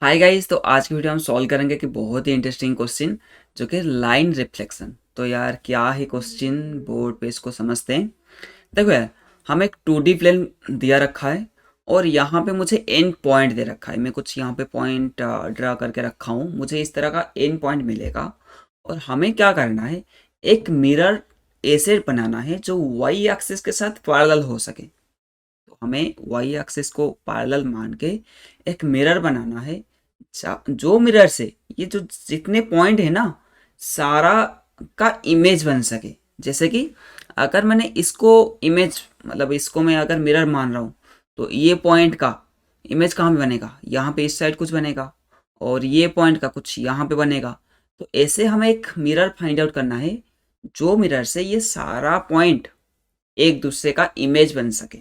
Hi guys, तो आज की वीडियो हम सॉल्व करेंगे कि बहुत ही इंटरेस्टिंग क्वेश्चन जो कि लाइन रिफ्लेक्शन। तो यार क्या है क्वेश्चन, बोर्ड पे इसको समझते हैं। देखो यार, हमें एक 2D प्लेन दिया रखा है और यहाँ पे मुझे एंड पॉइंट दे रखा है। मैं कुछ यहाँ पे पॉइंट ड्रा करके रखा हूँ, मुझे इस तरह का एंड पॉइंट मिलेगा। और हमें क्या करना है, एक मिरर ऐसे बनाना है जो वाई एक्सिस के साथ पैरेलल हो सके। तो हमें वाई एक्सिस को पैरेलल मान के एक मिरर बनाना है। जो मिरर से ये जो जितने पॉइंट है ना, सारा का इमेज बन सके। जैसे कि अगर मैंने इसको इमेज मतलब इसको मैं अगर मिरर मान रहा हूँ, तो ये पॉइंट का इमेज कहाँ पे बनेगा, यहाँ पे इस साइड कुछ बनेगा और ये पॉइंट का कुछ यहाँ पे बनेगा। तो ऐसे हमें एक मिरर फाइंड आउट करना है जो मिरर से ये सारा पॉइंट एक दूसरे का इमेज बन सके।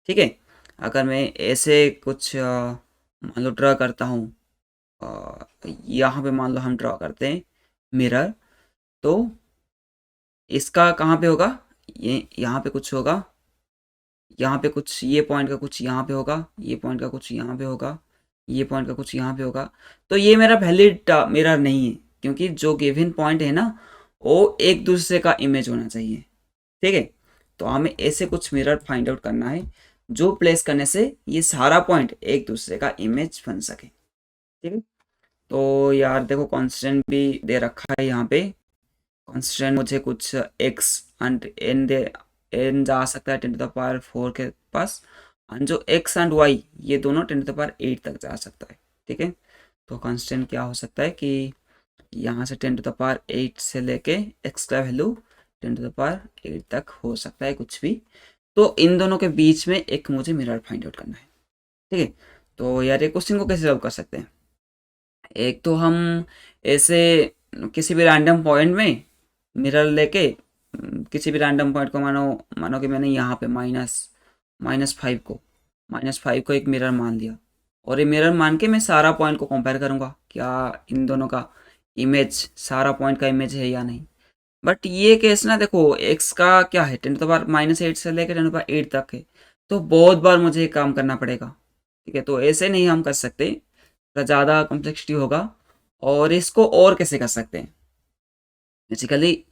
ठीक है, अगर मैं ऐसे कुछ मान लो ड्रा करता हूँ, यहाँ पे मान लो हम ड्रा करते हैं मिरर। तो इसका कहाँ पे होगा, ये यहाँ पे कुछ होगा, यहाँ पे कुछ ये पॉइंट का कुछ यहाँ पे होगा, ये पॉइंट का कुछ यहाँ पे होगा, ये पॉइंट का कुछ यहाँ पे होगा। तो ये मेरा वैलिड मिरर नहीं है, क्योंकि जो गिवन पॉइंट है ना, वो एक दूसरे का इमेज होना चाहिए। ठीक है, तो हमें ऐसे कुछ मिरर फाइंड आउट करना है जो प्लेस करने से ये सारा पॉइंट एक दूसरे का इमेज बन सके। ठीक है, तो यार देखो कांस्टेंट भी दे रखा है यहाँ पे। कांस्टेंट मुझे कुछ एक्स एंड एन दे, एन जा सकता है 10⁴ के पास। एंड जो एक्स एंड वाई ये दोनों 10⁸ तक जा सकता है। ठीक है, तो कांस्टेंट क्या हो सकता है कि यहाँ से 10⁸ से लेके एक्स का वैल्यू 10⁸ तक हो सकता है कुछ भी। तो इन दोनों के बीच में एक मुझे मिरर फाइंड आउट करना है। ठीक है, तो यार ये क्वेश्चन को कैसे सॉल्व कर सकते हैं। एक तो हम ऐसे किसी भी रैंडम पॉइंट में मिरर लेके किसी भी रैंडम पॉइंट को मानो मानो कि मैंने यहाँ पे माइनस फाइव को एक मिरर मान लिया। और ये मिरर मान के मैं सारा पॉइंट को कंपेयर करूँगा, क्या इन दोनों का इमेज, सारा पॉइंट का इमेज है या नहीं। बट ये केस ना, देखो एक्स का क्या है, 10⁻⁸ से लेकर 10⁸ तक है। तो बहुत बार मुझे ये काम करना पड़ेगा। ठीक है, तो ऐसे नहीं हम कर सकते, थोड़ा ज़्यादा कॉम्प्लेक्सिटी होगा। और इसको और कैसे कर सकते हैं बेसिकली,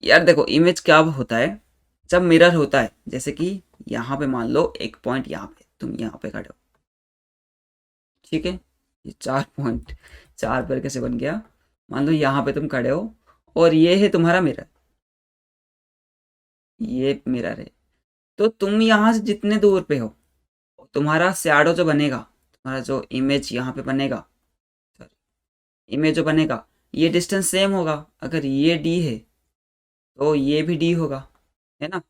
यार देखो इमेज क्या होता है जब मिरर होता है। जैसे कि यहाँ पे मान लो एक पॉइंट, यहाँ पे तुम यहाँ पे खड़े हो। ठीक है, ये 4 पॉइंट, 4 पर कैसे बन गया, मान लो यहाँ पे तुम खड़े हो और ये है तुम्हारा मिरर, ये मिरर है। तो तुम यहाँ से जितने दूर पे हो, तुम्हारा शैडो जो बनेगा, तुम्हारा जो इमेज यहाँ पे बनेगा, इमेज जो बनेगा, ये डिस्टेंस सेम होगा। अगर ये डी है तो ये भी डी होगा, है ना।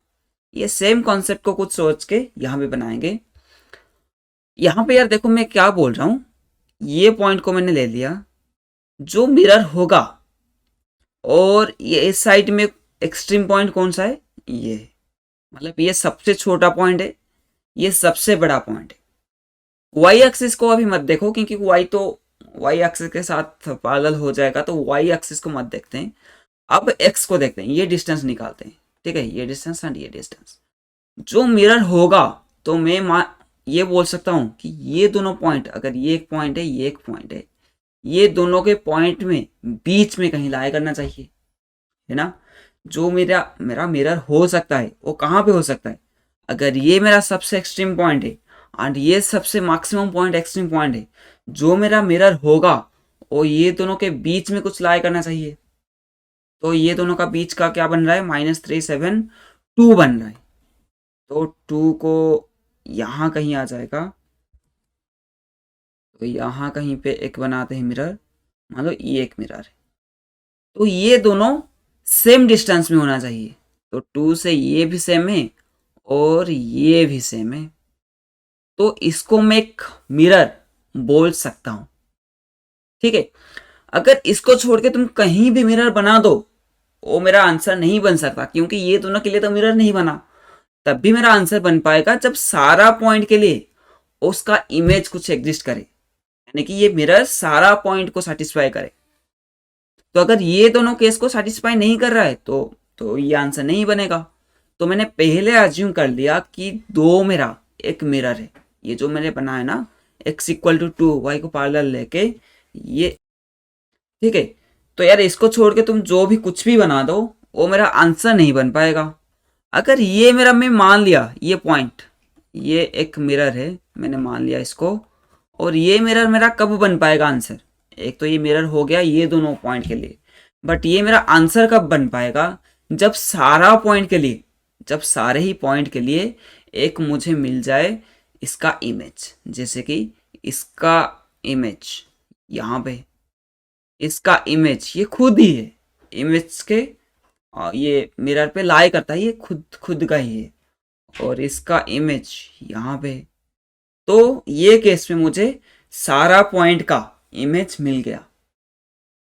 ये सेम कॉन्सेप्ट को कुछ सोच के यहाँ पे बनाएंगे। यहाँ पे यार देखो मैं क्या बोल रहा हूँ, ये पॉइंट को मैंने ले लिया जो मिरर होगा, और ये इस साइड में एक्सट्रीम पॉइंट कौन सा है, ये मतलब ये सबसे छोटा पॉइंट है, ये सबसे बड़ा पॉइंट है। वाई एक्सिस को अभी मत देखो, क्योंकि वाई एक्सिस के साथ पैरेलल हो जाएगा, तो वाई एक्सिस को मत देखते हैं। अब एक्स को देखते हैं, ये डिस्टेंस निकालते हैं। ठीक है, ये डिस्टेंस एंड ये डिस्टेंस जो मिरर होगा, तो मैं ये बोल सकता हूँ कि ये दोनों पॉइंट, अगर ये एक पॉइंट है, ये एक पॉइंट है, ये दोनों के पॉइंट में बीच में कहीं लाया करना चाहिए, है ना। जो मेरा मेरा मिरर हो सकता है वो कहाँ पे हो सकता है, अगर ये मेरा सबसे एक्सट्रीम पॉइंट है एंड ये सबसे मैक्सिमम पॉइंट एक्सट्रीम पॉइंट है, जो मेरा मिरर होगा वो ये दोनों के बीच में कुछ लाया करना चाहिए। तो ये दोनों का बीच का क्या बन रहा है, -372 बन रहा है। तो 2 को यहाँ कहीं आ जाएगा, तो यहाँ कहीं पे एक बनाते हैं मिरर, मान लो ये एक मिरर है। तो ये दोनों सेम डिस्टेंस में होना चाहिए। तो 2 से ये भी सेम है और ये भी सेम है, तो इसको मैं एक मिरर बोल सकता हूँ। ठीक है, अगर इसको छोड़ के तुम कहीं भी मिरर बना दो, वो मेरा आंसर नहीं बन सकता, क्योंकि ये दोनों के लिए तो मिरर नहीं बना। तब भी मेरा आंसर बन पाएगा जब सारा पॉइंट के लिए उसका इमेज कुछ एग्जिस्ट करे, यानी कि ये मिरर सारा पॉइंट को सेटिस्फाई करे। तो अगर ये दोनों केस को सेटिस्फाई नहीं कर रहा है तो ये आंसर नहीं बनेगा। तो मैंने पहले अज्यूम कर लिया कि दो मेरा एक मिरर है, ये जो मैंने बनाया ना, x इक्वल टू 2 वाई को पैरेलल लेके ये, ठीक है। तो यार इसको छोड़ के तुम जो भी कुछ भी बना दो वो मेरा आंसर नहीं बन पाएगा। अगर ये मेरा, मैं मान लिया ये पॉइंट, ये एक मिरर है, मैंने मान लिया इसको, और ये मिरर मेरा कब बन पाएगा आंसर? एक तो ये मिरर हो गया ये दोनों पॉइंट के लिए, बट ये मेरा आंसर कब बन पाएगा? जब सारा पॉइंट के लिए, जब सारे ही पॉइंट के लिए एक मुझे मिल जाए इसका इमेज, जैसे कि इसका इमेज यहाँ पे, इसका इमेज ये खुद ही है, इमेज के ये मिरर पे लाई करता है, ये खुद खुद का ही है, और इसका इमेज यहाँ पे। तो ये केस में मुझे सारा पॉइंट का इमेज मिल गया,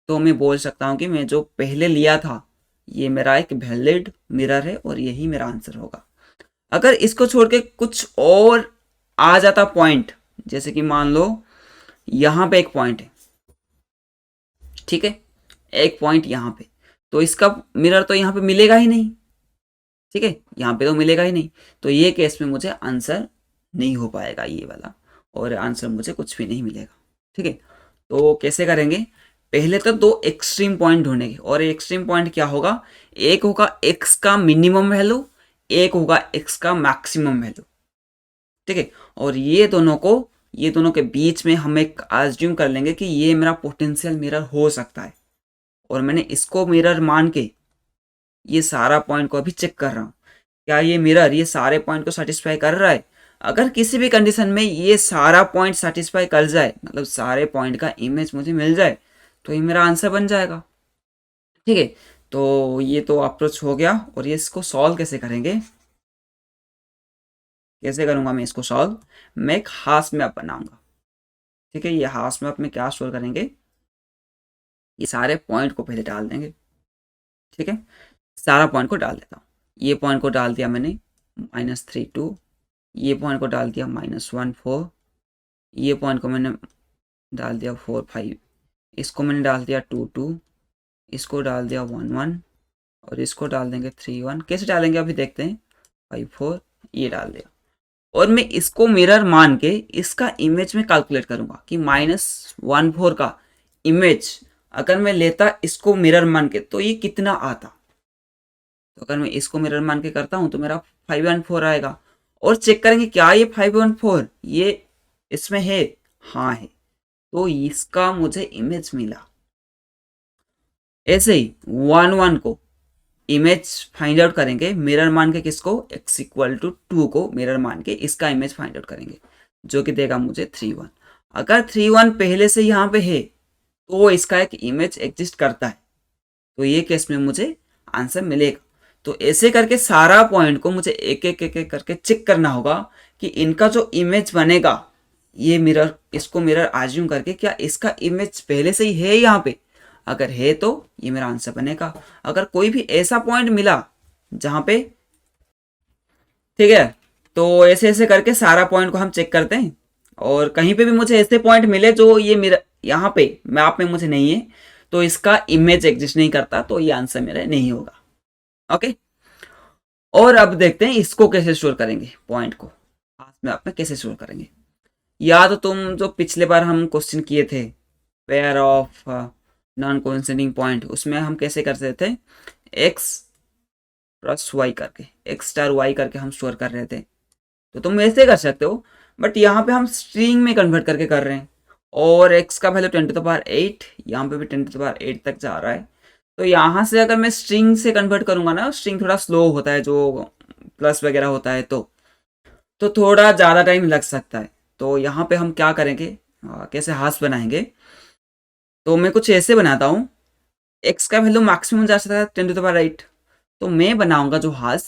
तो मैं बोल सकता हूँ कि मैं जो पहले लिया था ये मेरा एक वैलिड मिरर है और यही मेरा आंसर होगा। अगर इसको छोड़ के कुछ और आ जाता पॉइंट, जैसे कि मान लो यहाँ पे एक पॉइंट है, ठीक है, एक पॉइंट यहाँ पे, तो इसका मिरर तो यहाँ पे मिलेगा ही नहीं, ठीक है, यहाँ पे तो मिलेगा ही नहीं। तो ये केस में मुझे आंसर नहीं हो पाएगा ये वाला, और आंसर मुझे कुछ भी नहीं मिलेगा, ठीक है। तो कैसे करेंगे? पहले तो दो एक्सट्रीम पॉइंट ढूंढेंगे, और एक्सट्रीम पॉइंट क्या होगा? एक होगा एक्स का मिनिमम वैल्यू, एक होगा एक्स का मैक्सिमम वैल्यू, ठीक है। और ये दोनों को, ये दोनों के बीच में हम एक एज्यूम कर लेंगे कि ये मेरा पोटेंशियल मिरर हो सकता है, और मैंने इसको मिरर मान के ये सारा पॉइंट को अभी चेक कर रहा हूँ, क्या ये मिरर ये सारे पॉइंट को सेटिस्फाई कर रहा है। अगर किसी भी कंडीशन में ये सारा पॉइंट सेटिस्फाई कर जाए, मतलब सारे पॉइंट का इमेज मुझे मिल जाए, तो ये मेरा आंसर बन जाएगा, ठीक है। तो ये तो अप्रोच हो गया, और ये इसको सॉल्व कैसे करेंगे? कैसे करूँगा मैं इसको सॉल्व? मैं एक हाश मैप बनाऊंगा, ठीक है। ये हाश मैप में क्या स्टोर करेंगे? ये सारे पॉइंट को पहले डाल देंगे, ठीक है। सारा पॉइंट को डाल देता हूँ। ये पॉइंट को डाल दिया मैंने -3 2, ये पॉइंट को डाल दिया -1 4, ये पॉइंट को मैंने डाल दिया 4 5, इसको मैंने डाल दिया 2 2, इसको डाल दिया 1 1, और इसको डाल देंगे 3 1। कैसे डालेंगे अभी देखते हैं। 5 4, ये डाल दिया, और मैं इसको मिरर मान के इसका इमेज में कैलकुलेट करूंगा कि -1 4 का इमेज अगर मैं लेता इसको मिरर मान के तो ये कितना आता। तो अगर मैं इसको मिरर मान के करता हूं तो मेरा 5 1 4 आएगा, और चेक करेंगे क्या ये 5 1 4 ये इसमें है, हाँ है, तो इसका मुझे इमेज मिला। ऐसे ही 1 1 को इमेज फाइंड आउट करेंगे मिरर मान के, किसको? x इक्वल टू 2 को मिरर मान के इसका इमेज फाइंड आउट करेंगे, जो कि देगा मुझे 3 1। अगर 3 1 पहले से यहाँ पे है तो इसका एक इमेज एग्जिस्ट करता है, तो ये केस में मुझे आंसर मिलेगा। तो ऐसे करके सारा पॉइंट को मुझे एक एक एक एक करके चेक करना होगा कि इनका जो इमेज बनेगा, ये मिरर, इसको मिरर आज्यूम करके क्या इसका इमेज पहले से ही है यहाँ पे, अगर है तो ये मेरा आंसर बनेगा। अगर कोई भी ऐसा पॉइंट मिला जहाँ पे, ठीक है, तो ऐसे ऐसे करके सारा पॉइंट को हम चेक करते हैं, और कहीं पे भी मुझे ऐसे पॉइंट मिले जो ये मिरर यहाँ पे मैप में मुझे नहीं है, तो इसका इमेज एग्जिस्ट नहीं करता, तो ये आंसर मेरा नहीं होगा। ओके, और अब देखते हैं इसको कैसे स्टोर करेंगे, पॉइंट को मैप में कैसे स्टोर करेंगे। या तो तुम जो पिछले बार हम क्वेश्चन किए थे पेयर ऑफ नॉन कोइंसिडिंग पॉइंट, उसमें हम कैसे करते थे, एक्स प्लस वाई करके, एक्स स्टार वाई करके हम स्टोर कर रहे थे, तो तुम ऐसे कर सकते हो, बट यहाँ पे हम स्ट्रिंग में कन्वर्ट करके कर रहे हैं, और x का वैल्यू 10⁸, यहाँ पे भी 10⁸ तक जा रहा है। तो यहाँ से अगर मैं स्ट्रिंग से कन्वर्ट करूँगा ना, स्ट्रिंग थोड़ा स्लो होता है, जो प्लस वगैरह होता है, तो थोड़ा ज़्यादा टाइम लग सकता है। तो यहाँ पे हम क्या करेंगे, कैसे हाश बनाएंगे, तो मैं कुछ ऐसे बनाता हूँ, x का वैल्यू मैक्सिमम जा सकता है 10⁸, तो मैं बनाऊंगा जो हाश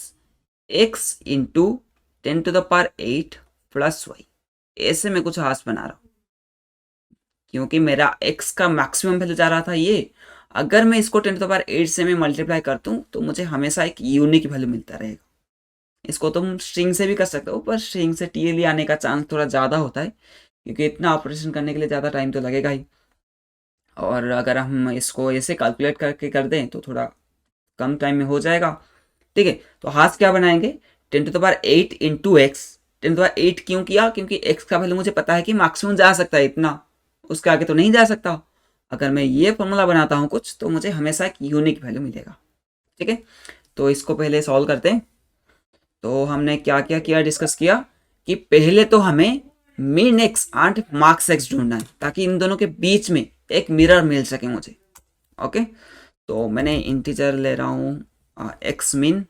x इंटू 10⁸ प्लस वाई, ऐसे मैं कुछ हाश बना रहा हूँ, क्योंकि मेरा x का मैक्सिमम वैल्यू जा रहा था ये। अगर मैं इसको 10⁸ से मैं मल्टीप्लाई करता हूँ तो मुझे हमेशा एक यूनिक वैल्यू मिलता रहेगा। इसको तुम स्ट्रिंग से भी कर सकते हो, पर स्ट्रिंग से टीएलई आने का चांस थोड़ा ज़्यादा होता है, क्योंकि इतना ऑपरेशन करने के लिए ज़्यादा टाइम तो लगेगा ही, और अगर हम इसको ऐसे कैलकुलेट करके कर दें तो थोड़ा कम टाइम में हो जाएगा, ठीक है। तो हाश क्या बनाएंगे, 10⁸ इंटू एक्स, 10⁸ क्यों किया? क्योंकि x का वैल्यू मुझे पता है कि मैक्सिमम जा सकता है इतना, उसके आगे तो नहीं जा सकता। अगर मैं ये फॉर्मूला बनाता हूँ कुछ, तो मुझे हमेशा एक यूनिक वैल्यू मिलेगा। ठीक है, तो इसको पहले सॉल्व करते हैं। तो हमने क्या क्या किया, डिस्कस किया कि पहले तो हमें mean x and marks x ढूंढना है, ताकि इन दोनों के बीच में एक मिरर मिल सके मुझे। ओके, तो मैंने इंटीजर ले रहा हूँ एक्स मीन,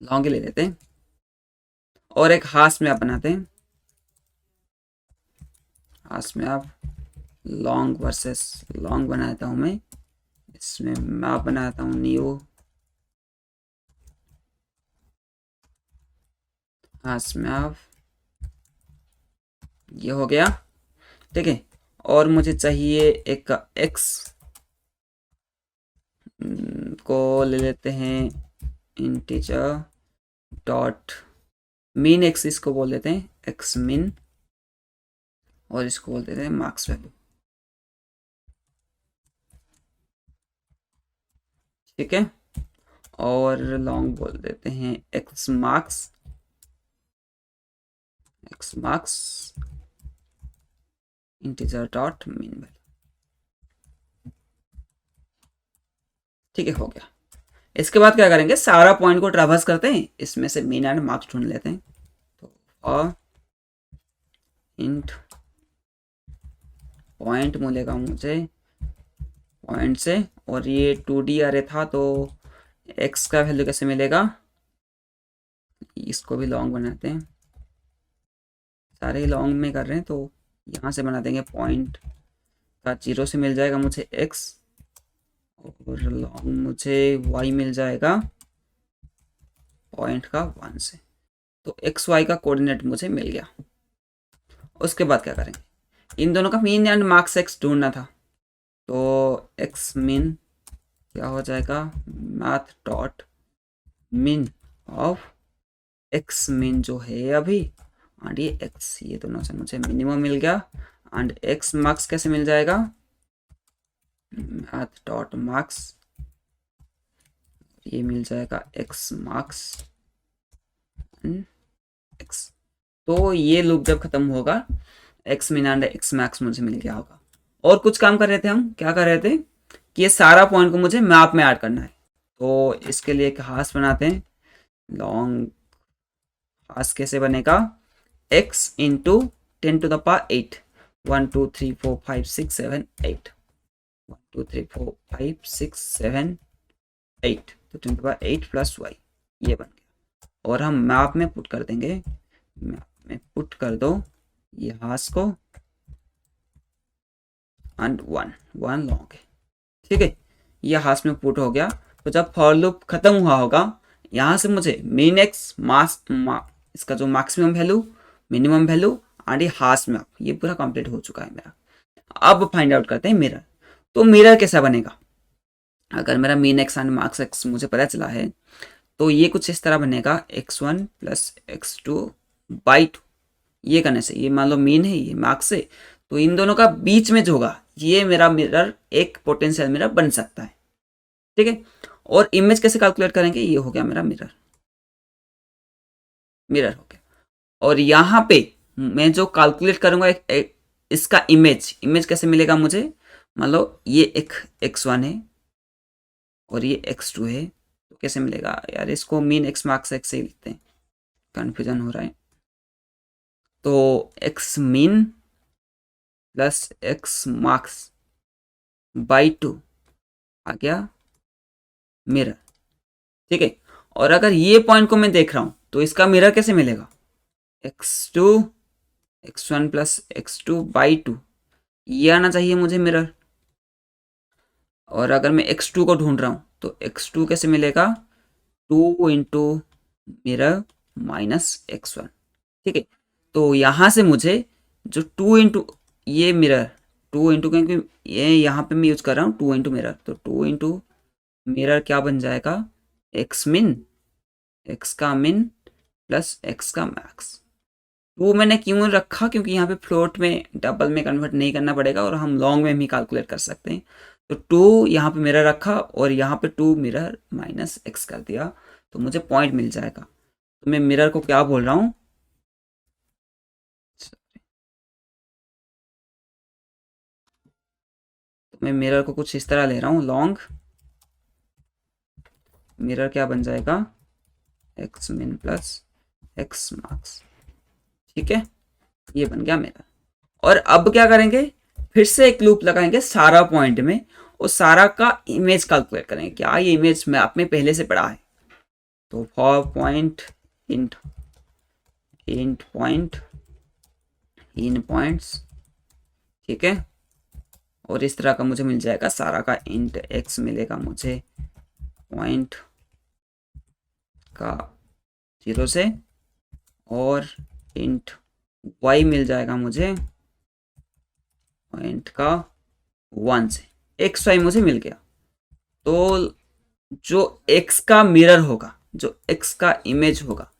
लॉन्ग ले लेते हैं, और एक हाश में आप बनाते हैं, हाश में आप लॉन्ग वर्सेस लॉन्ग बनाता हूँ मैं, इसमें मैं बनाता हूँ न्यू हाश में आप, ये हो गया। ठीक है, और मुझे चाहिए एक एक्स को ले लेते हैं इंटीजर डॉट मीन एक्स, इसको बोल देते हैं एक्स मीन, और इसको बोल देते हैं मार्क्स वैल्यू। ठीक है, और लॉन्ग बोल देते हैं x marks, x marks integer dot mean value. ठीक है, हो गया। इसके बाद क्या करेंगे, सारा पॉइंट को ट्रैवर्स करते हैं, इसमें से मीन एंड मार्क्स ढूंढ लेते हैं। तो और इंट पॉइंट मिलेगा मुझे पॉइंट से, और ये 2D अरे था, तो x का वैल्यू कैसे मिलेगा, इसको भी लॉन्ग बनाते हैं, सारे लॉन्ग में कर रहे हैं, तो यहाँ से बना देंगे पॉइंट का 0 से मिल जाएगा मुझे x, और लॉन्ग मुझे y मिल जाएगा पॉइंट का 1 से। तो एक्स वाई का कोऑर्डिनेट मुझे मिल गया। उसके बाद क्या करेंगे, इन दोनों का मीन एंड मार्क्स एक्स ढूंढना था, तो एक्स मीन क्या हो जाएगा, math dot mean of x mean जो है अभी, एंड ये एक्स, ये दोनों से मुझे मिनिमम मिल गया, एंड एक्स मार्क्स कैसे मिल जाएगा, मैथ डॉट मार्क्स, ये मिल जाएगा एक्स मार्क्स एक्स। तो ये लूप जब खत्म होगा, एक्स मिन एंड एक्स मैक्स मुझे मिल गया होगा। और कुछ काम कर रहे थे हम, क्या कर रहे थे कि ये सारा पॉइंट को मुझे मैप में ऐड करना है, तो इसके लिए एक हाश बनाते हैं, लॉन्ग हाश कैसे बनेगा, x इंटू 10⁸ 1 2 3 4 5 6 7 8 1 2 3 4 5 6 7 8, तो 10⁸ प्लस y, ये बन गया। और हम मैप में पुट कर देंगे, मैप में पुट कर दो ये हाश को एंड 1 लॉन्ग है। ठीक है, ये हाश में पुट हो गया। तो जब फॉर लूप खत्म हुआ होगा, यहाँ से मुझे मीन एक्स इसका जो maximum value, minimum value and ये हाश मैप, ये पूरा कंप्लीट हो चुका है मेरा। अब फाइंड आउट करते हैं मिरर। तो मिरर कैसा बनेगा, अगर मेरा mean x and marks x मुझे पता चला है, तो ये कुछ इस तरह बनेगा, x1 प्लस x2 बाई 2। ये करने से, ये मान लो मीन है, ये मार्क्स है, तो इन दोनों का बीच में जो होगा, ये मेरा मिरर एक पोटेंशियल मिरर बन सकता है। ठीक है, और इमेज कैसे कैलकुलेट करेंगे, ये हो गया मेरा मिरर, मिरर हो गया। और यहाँ पे मैं जो कैलकुलेट करूंगा इसका इमेज कैसे मिलेगा मुझे, मान लो ये एक x1 है और ये x2 है, तो कैसे मिलेगा यार, इसको मीन एक्स मार्क्स एक्स से लिखते हैं, कन्फ्यूजन हो रहा है। तो x mean plus x marks by 2 आ गया मिरर। ठीक है, और अगर ये पॉइंट को मैं देख रहा हूं, तो इसका मिरर कैसे मिलेगा, x2 x1 plus x2 by 2, ये आना चाहिए मुझे मिरर। और अगर मैं x2 को ढूंढ रहा हूं, तो x2 कैसे मिलेगा, 2 इंटू मिरर माइनस x1। ठीक है, तो यहां से मुझे जो 2 इंटू ये मिरर, 2 इंटू, क्योंकि ये यहाँ पे मैं यूज कर रहा हूँ 2 इंटू मिरर, तो 2 इंटू मिरर क्या बन जाएगा, एक्स मिन, एक्स का मिन प्लस एक्स का मैक्स। 2 मैंने क्यों रखा, क्योंकि यहाँ पे फ्लोट में डबल में कन्वर्ट नहीं करना पड़ेगा, और हम लॉन्ग में भी कैलकुलेट कर सकते हैं। तो 2 यहाँ पे मिरर रखा, और यहाँ पे 2 मिरर माइनस एक्स कर दिया, तो मुझे पॉइंट मिल जाएगा। तो मैं मिरर को क्या बोल रहा हूँ, तो मैं मिरर को कुछ इस तरह ले रहा हूँ, लॉन्ग मिरर क्या बन जाएगा, एक्स मिन प्लस एक्स मार्क्स। ठीक है, ये बन गया मेरा। और अब क्या करेंगे, फिर से एक लूप लगाएंगे सारा पॉइंट में, और सारा का इमेज कैलकुलेट करेंगे। क्या ये इमेज में आपने पहले से पढ़ा है? तो for point int int point in points, ठीक है। और इस तरह का मुझे मिल जाएगा सारा का इंट एक्स मिलेगा मुझे पॉइंट का 0 से, और इंट वाई मिल जाएगा मुझे पॉइंट का 1 से। एक्स वाई मुझे मिल गया। तो जो एक्स का मिरर होगा, जो एक्स का इमेज होगा,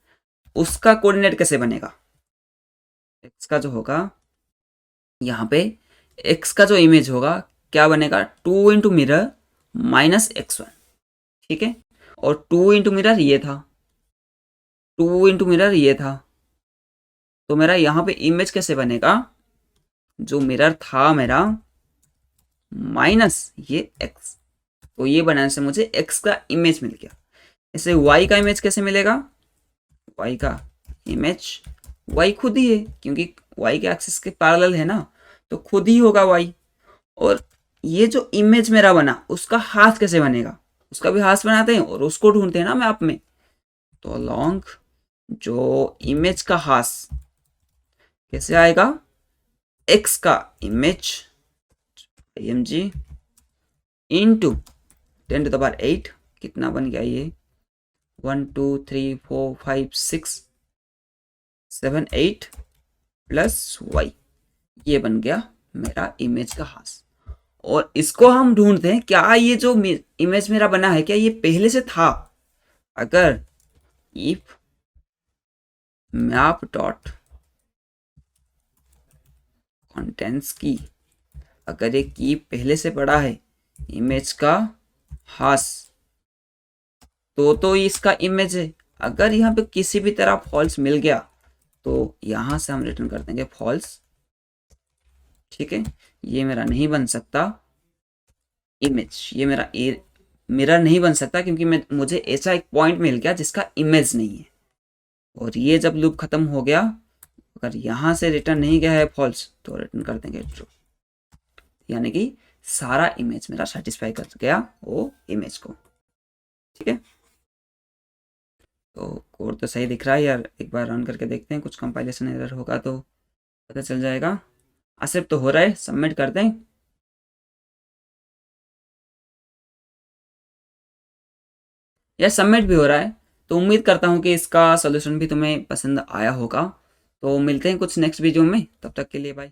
उसका कोऑर्डिनेट कैसे बनेगा? एक्स का जो होगा यहाँ पे, एक्स का जो इमेज होगा क्या बनेगा, 2 इंटू मिरर माइनस एक्स 1। ठीक है, और 2 इंटू मिरर ये था, 2 इंटू मिरर ये था। तो मेरा यहाँ पे इमेज कैसे बनेगा, जो मिरर था मेरा माइनस ये एक्स। तो ये बनाने से मुझे एक्स का इमेज मिल गया। ऐसे वाई का इमेज कैसे मिलेगा, वाई का इमेज, वाई खुद ही है क्योंकि वाई के एक्सिस के पैरेलल है ना, तो खुद ही होगा वाई। और ये जो इमेज मेरा बना उसका हाथ कैसे बनेगा, उसका भी हाथ बनाते हैं और उसको ढूंढते हैं ना मैप में। तो लॉन्ग जो इमेज का हाथ कैसे आएगा, एक्स का इमेज img इंटू 10⁸, कितना बन गया ये, 1 2 3 4 5 6 7 8 प्लस वाई, ये बन गया मेरा इमेज का हाथ। और इसको हम ढूंढते हैं, क्या ये जो इमेज मेरा बना है क्या ये पहले से था? अगर इफ मैप डॉट कंटेंट्स की, अगर ये की पहले से पड़ा है इमेज का हाथ, तो इसका इमेज है। अगर यहाँ पे किसी भी तरह फॉल्स मिल गया तो यहां से हम रिटर्न कर देंगे फॉल्स। ठीक है, ये मेरा नहीं बन सकता इमेज, ये मेरा मिरर नहीं बन सकता क्योंकि मुझे ऐसा एक पॉइंट मिल गया जिसका इमेज नहीं है। और ये जब लूप खत्म हो गया, अगर यहां से रिटर्न नहीं गया है फॉल्स, तो रिटर्न कर देंगे ट्रू। यानी कि सारा इमेज मेरा सेटिस्फाई कर गया वो इमेज को। ठीक है, तो कोड तो सही दिख रहा है यार, एक बार रन करके देखते हैं, कुछ कंपाइलेशन एरर होगा तो पता चल जाएगा। एक्सेप्ट तो हो रहा है, सबमिट कर दें। या सबमिट भी हो रहा है। तो उम्मीद करता हूँ कि इसका सोल्यूशन भी तुम्हें पसंद आया होगा। तो मिलते हैं कुछ नेक्स्ट वीडियो में, तब तक के लिए बाय।